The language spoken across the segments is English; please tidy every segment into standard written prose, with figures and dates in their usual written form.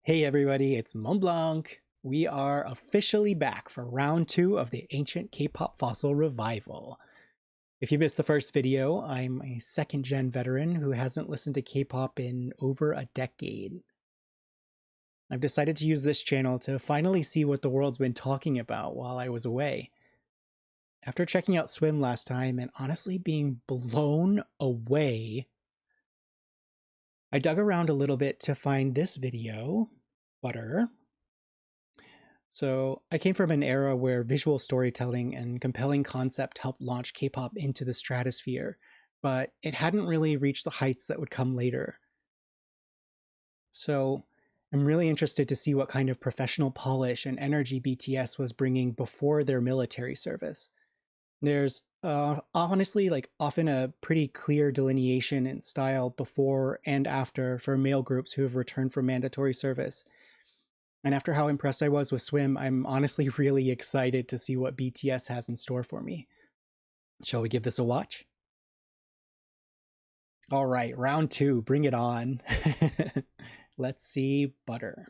Hey everybody, it's leMontblanc. We are officially back for round 2 of the Ancient K-pop Fossil Revival. If you missed the first video, I'm a second-gen veteran who hasn't listened to K-pop in over a decade. I've decided to use this channel to finally see what the world's been talking about while I was away. After checking out Swim last time and honestly being blown away, I dug around a little bit to find this video, Butter. So I came from an era where visual storytelling and compelling concept helped launch K-pop into the stratosphere, but it hadn't really reached the heights that would come later. So I'm really interested to see what kind of professional polish and energy BTS was bringing before their military service. There's honestly often a pretty clear delineation in style before and after for male groups who have returned from mandatory service. And after how impressed I was with Swim, I'm honestly really excited to see what BTS has in store for me. Shall we give this a watch? All right, round 2, bring it on. Let's see Butter.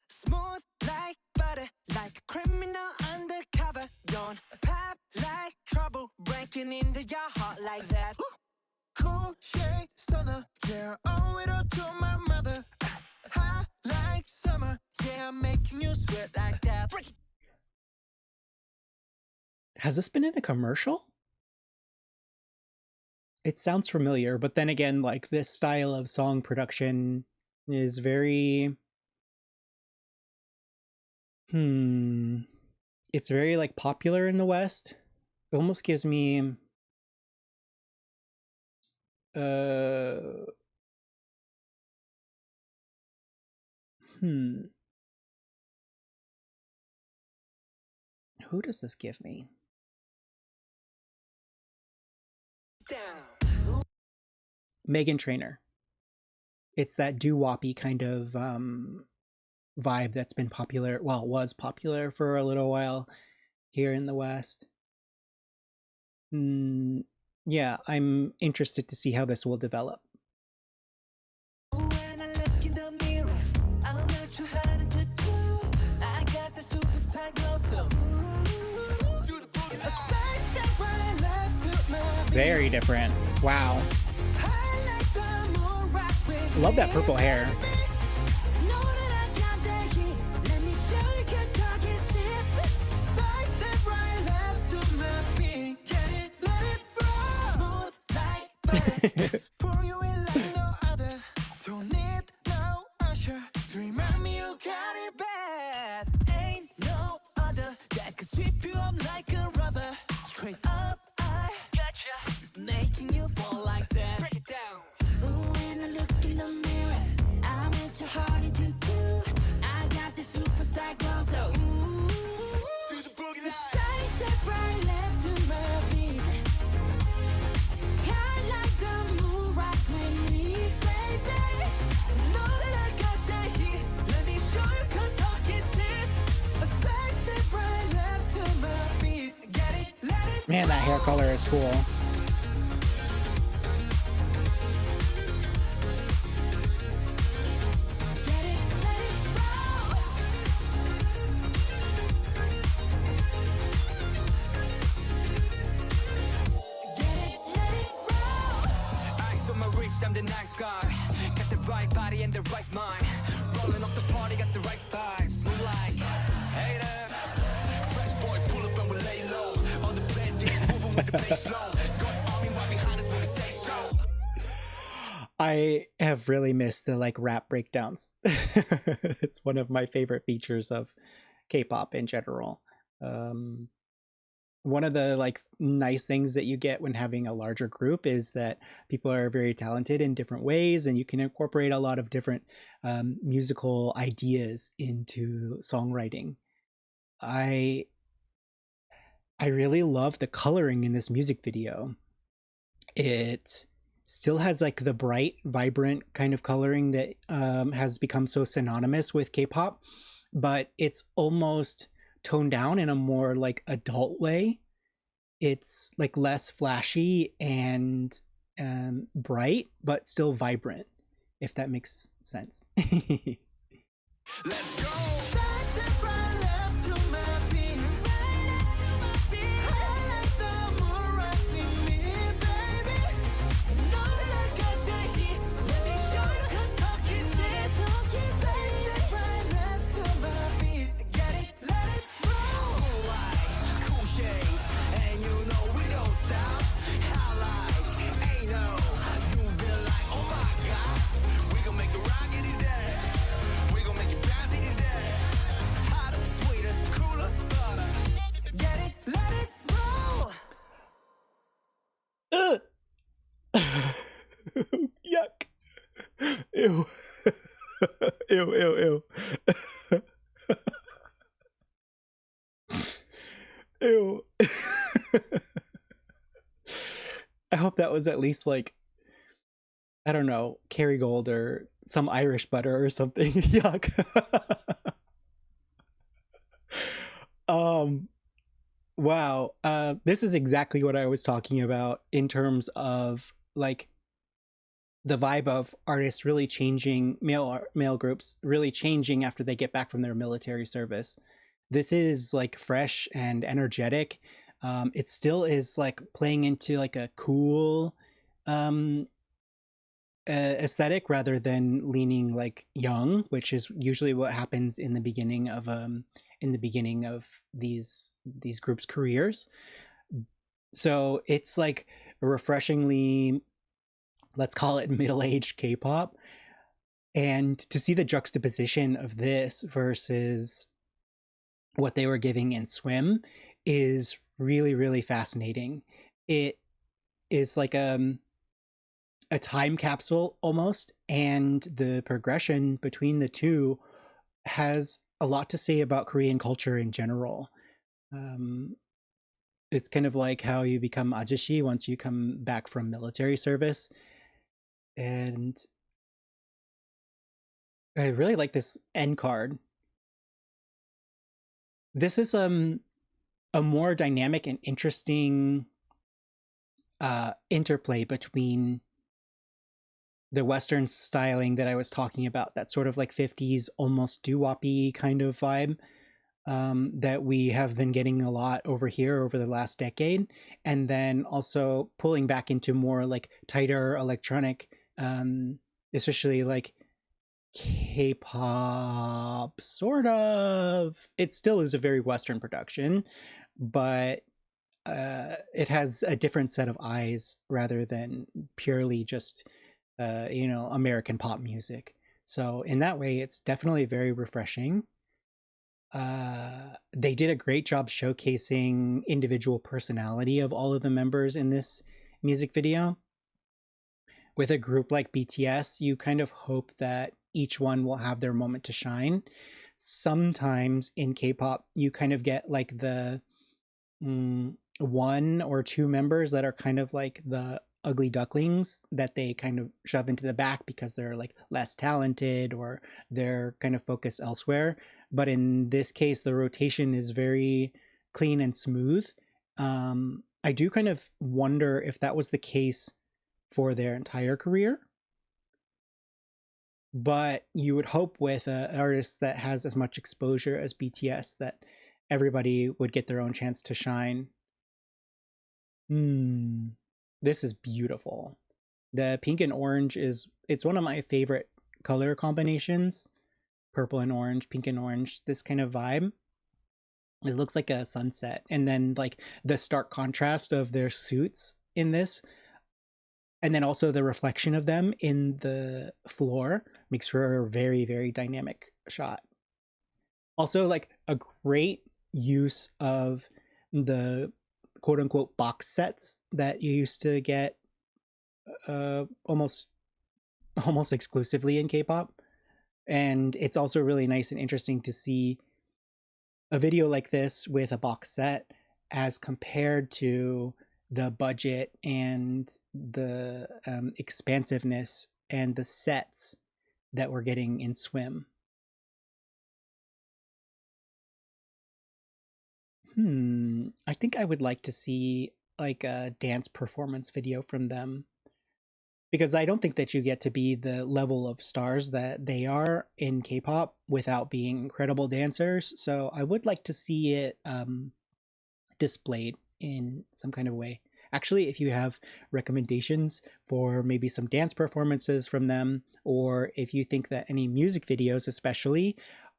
Smooth like butter, like a criminal undercover. Don't pop like trouble, breaking into your heart like that. Cool shade stunner, yeah, owe it all to my mother. Hot like summer, yeah, I'm making you sweat like that. Has this been in a commercial? It sounds familiar, but then again, like this style of song production is very it's very like popular in the West. It almost gives me who does this give me? Down. Megan Trainor. It's that do-woppy kind of vibe that's been popular, well, was popular for a little while here in the West. Yeah, I'm interested to see how this will develop. When I look in the mirror, I'm not too hard to do. I got the superstar glow, so do the boogie line. A side step right left to my beat. Very different. Wow. I like the moon rock with Love that purple hair. know that I got that heat. Let me show you 'cause cock is cheap. Side step right left to my beat. Get it, let it roll. Smooth like butter. Pour you in like no other. Don't need no usher to remind me you got it bad. Ain't no other that could sweep you up like a rubber. Straight up, I gotcha, making you fall like that. Break it down. When I look in the mirror, I'm at your heart into two. I got the superstar glow, so to the boogie line. Side step right left to my beat. I like the moon rock with me, baby. Know that I got that heat. Let me show you 'cause talk is cheap. A side step right left to my beat. Get it, let it. Man, that hair color is cool. Get it, let it roll. Get it, let it roll. Eyes on my wrist, I'm the nice guy. Got the right body and the right mind. Rolling up the party, got the right vibes. Move like haters. Fresh boy, pull up and we lay low. All the players get moving with the bass low. Got army right behind us when we say so. I have really missed the rap breakdowns. It's one of my favorite features of K-pop in general. One of the nice things that you get when having a larger group is that people are very talented in different ways, and you can incorporate a lot of different musical ideas into songwriting. I really love the coloring in this music video. It still has the bright, vibrant kind of coloring that has become so synonymous with K-pop, but it's almost toned down in a more like adult way. It's like less flashy and bright, but still vibrant, if that makes sense. Let's go. Side step right left to my beat. I like the moon right with me, baby. Know that I got the heat. Let me show you 'cause talk is cheap. Side step right left to my beat. Get it, let it roll. Cool light, cool shade, and you know we don't stop. Highlight, ain't no. You been like, oh my god, we gon' make the rocket his head. We gon' make it bounce in his head. Hotter, sweeter, cooler, butter. Get it, let it roll. Ugh. Yuck. Ew. Ew, ew, ew. Ew. I hope that was at least like, I don't know, Kerrygold or some Irish butter or something. Yuck. Wow. This is exactly what I was talking about in terms of like the vibe of artists really changing, male groups really changing after they get back from their military service. This is like fresh and energetic. It still is like playing into like a cool aesthetic rather than leaning like young, which is usually what happens in the beginning of these groups' careers. So it's like a refreshingly, let's call it middle-aged K-pop. And to see the juxtaposition of this versus what they were giving in Swim is really, really fascinating. It is like a time capsule almost, and the progression between the two has a lot to say about Korean culture in general. It's kind of like how you become ajashi once you come back from military service. And I really like this end card. This is a more dynamic and interesting interplay between the Western styling that I was talking about, that sort of like 50s almost do-woppy kind of vibe that we have been getting a lot over here over the last decade, and then also pulling back into more like tighter electronic, especially like K-pop, sort of. It still is a very Western production, but it has a different set of eyes rather than purely just American pop music. So in that way, it's definitely very refreshing. They did a great job showcasing individual personality of all of the members in this music video. With a group like BTS, you kind of hope that each one will have their moment to shine. Sometimes in K-pop, you kind of get like the one or two members that are kind of like the ugly ducklings that they kind of shove into the back because they're like less talented or they're kind of focused elsewhere. But in this case, the rotation is very clean and smooth. I do kind of wonder if that was the case for their entire career. But you would hope with an artist that has as much exposure as BTS that everybody would get their own chance to shine. This is beautiful. The pink and orange it's one of my favorite color combinations. Purple and orange, pink and orange, this kind of vibe. It looks like a sunset. And then like the stark contrast of their suits in this, and then also the reflection of them in the floor makes for a very, very dynamic shot. Also, like a great use of the quote unquote box sets that you used to get almost exclusively in K-pop. And it's also really nice and interesting to see a video like this with a box set as compared to the budget and the expansiveness and the sets that we're getting in Swim. I think I would like to see like a dance performance video from them, because I don't think that you get to be the level of stars that they are in K-pop without being incredible dancers. So I would like to see it displayed in some kind of way. Actually, if you have recommendations for maybe some dance performances from them, or if you think that any music videos, especially,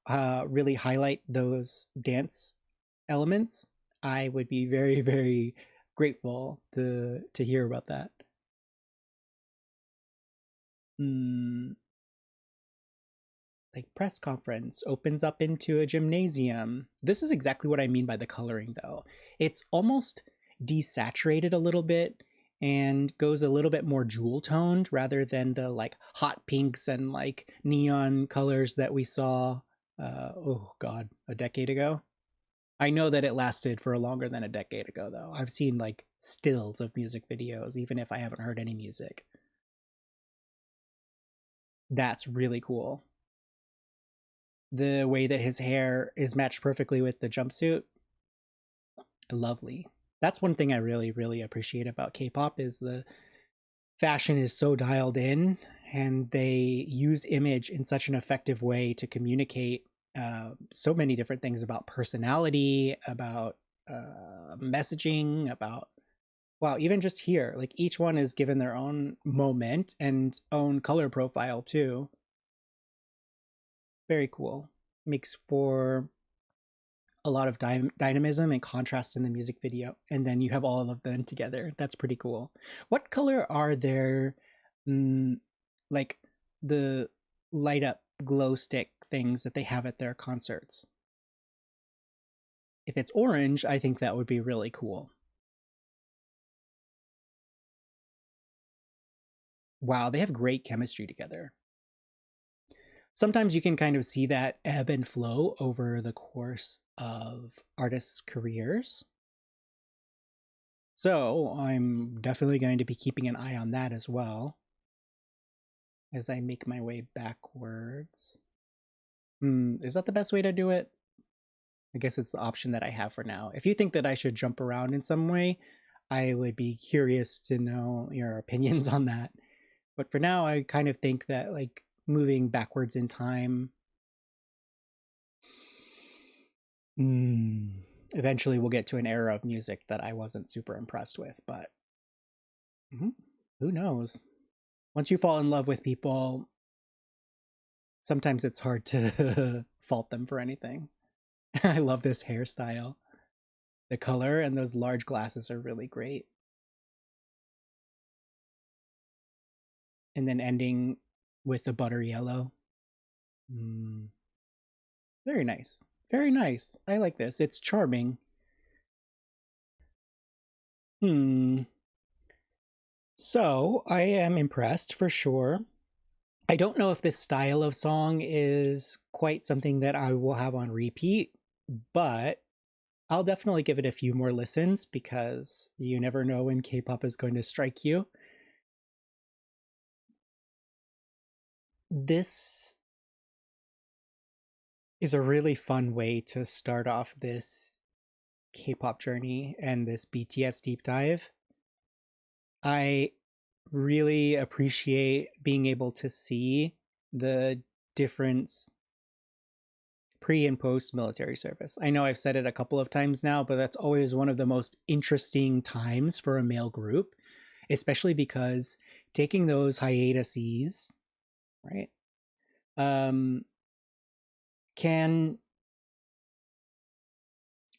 really highlight those dance elements, I would be very, very grateful to hear about that. Hmm, like press conference opens up into a gymnasium. This is exactly what I mean by the coloring, though. It's almost desaturated a little bit and goes a little bit more jewel toned rather than the like hot pinks and like neon colors that we saw oh god, a decade ago. I know that it lasted for longer than a decade ago, though. I've seen like stills of music videos even if I haven't heard any music. That's really cool. The way that his hair is matched perfectly with the jumpsuit, lovely. That's one thing I really, really appreciate about K-pop is the fashion is so dialed in, and they use image in such an effective way to communicate so many different things about personality, about messaging, about wow, even just here, like each one is given their own moment and own color profile too. Very cool. Makes for a lot of dynamism and contrast in the music video, and then you have all of them together. That's pretty cool. What color are their like the light up glow stick things that they have at their concerts? If it's orange, I think that would be really cool. Wow, they have great chemistry together. Sometimes you can kind of see that ebb and flow over the course of artists' careers. So I'm definitely going to be keeping an eye on that as well as I make my way backwards. Is that the best way to do it? I guess it's the option that I have for now. If you think that I should jump around in some way, I would be curious to know your opinions on that. But for now, I kind of think that like moving backwards in time, eventually we'll get to an era of music that I wasn't super impressed with. But who knows? Once you fall in love with people, sometimes it's hard to fault them for anything. I love this hairstyle. The color and those large glasses are really great. And then ending with the butter yellow. Very nice. Very nice. I like this. It's charming. So I am impressed for sure. I don't know if this style of song is quite something that I will have on repeat, but I'll definitely give it a few more listens because you never know when K-pop is going to strike you. This is a really fun way to start off this K-pop journey and this BTS deep dive. I really appreciate being able to see the difference pre and post military service. I know I've said it a couple of times now, but that's always one of the most interesting times for a male group, especially because taking those hiatuses, right, can,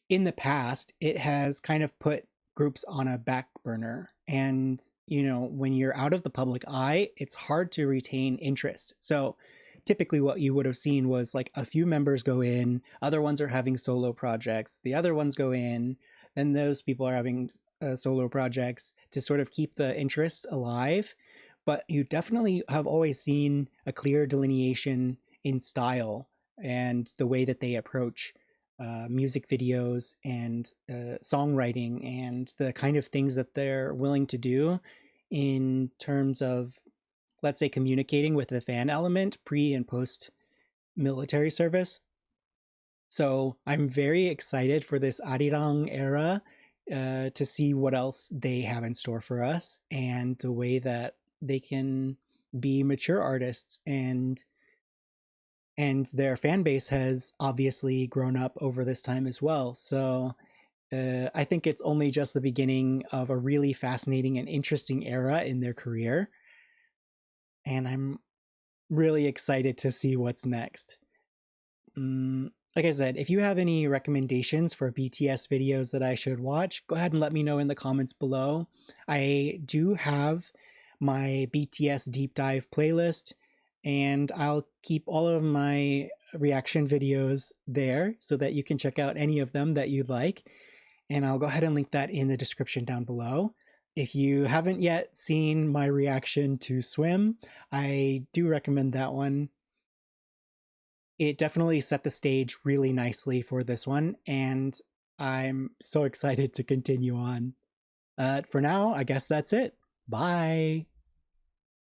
in the past, it has kind of put groups on a back burner. And, you know, when you're out of the public eye, it's hard to retain interest. So typically what you would have seen was like a few members go in, other ones are having solo projects, the other ones go in, then those people are having solo projects to sort of keep the interest alive. But you definitely have always seen a clear delineation in style and the way that they approach music videos and songwriting and the kind of things that they're willing to do in terms of, let's say, communicating with the fan element pre and post military service. So I'm very excited for this Arirang era to see what else they have in store for us and the way that they can be mature artists, and their fan base has obviously grown up over this time as well. So I think it's only just the beginning of a really fascinating and interesting era in their career. And I'm really excited to see what's next. Like I said, if you have any recommendations for BTS videos that I should watch, go ahead and let me know in the comments below. I do have my BTS deep dive playlist, and I'll keep all of my reaction videos there so that you can check out any of them that you'd like. And I'll go ahead and link that in the description down below. If you haven't yet seen my reaction to Swim, I do recommend that one. It definitely set the stage really nicely for this one, and I'm so excited to continue on. For now, I guess that's it. Bye.